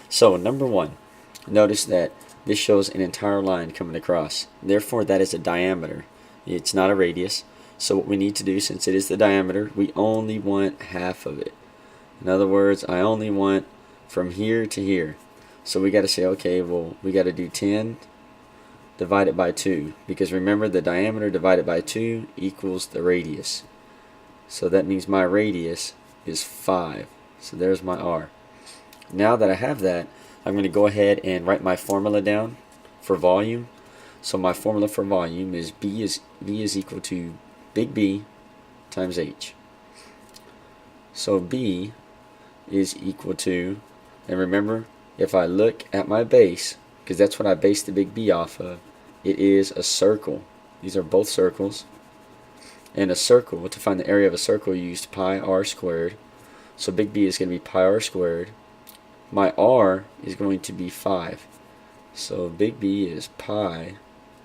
So number one, notice that this shows an entire line coming across. Therefore, that is a diameter. It's not a radius. So what we need to do, since it is the diameter, we only want half of it. In other words, I only want from here to here. So we got to say, okay, well, we got to do 10 divided by 2. Because remember, the diameter divided by 2 equals the radius. So that means my radius is 5. So there's my R. Now that I have that, I'm going to go ahead and write my formula down for volume. So my formula for volume is V is equal to big B times H. So B is equal to, and remember, if I look at my base, because that's what I base the big B off of, it is a circle. These are both circles. And a circle, to find the area of a circle, you use pi r squared. So big B is going to be pi r squared. My R is going to be 5. So big B is pi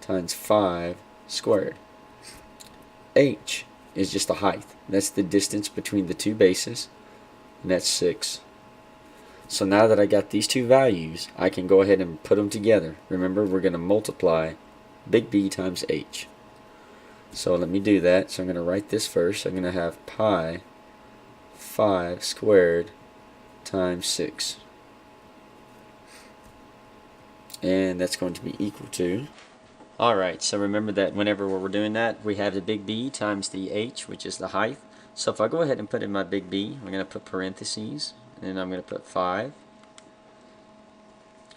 times 5 squared. H is just the height. That's the distance between the two bases, and that's 6. So now that I got these two values, I can go ahead and put them together. Remember, we're going to multiply big B times H. So let me do that. So I'm going to write this first. I'm going to have pi 5 squared times 6. And that's going to be equal to, alright, so remember that whenever we're doing that, we have the big B times the H, which is the height. So if I go ahead and put in my big B, I'm going to put parentheses, and I'm going to put 5,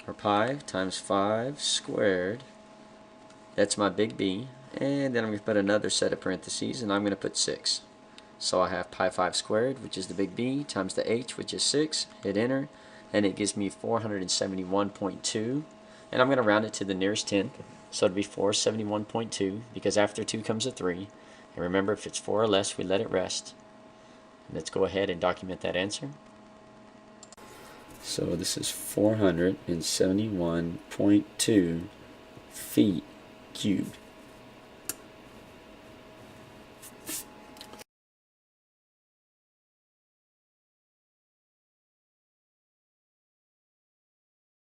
or pi times 5 squared. That's my big B. And then I'm going to put another set of parentheses, and I'm going to put 6. So I have pi 5 squared, which is the big B, times the H, which is 6. Hit enter, and it gives me 471.2. And I'm going to round it to the nearest tenth. So it'll be 471.2, because after 2 comes a 3. And remember, if it's 4 or less, we let it rest. And let's go ahead and document that answer. So this is 471.2 feet cubed.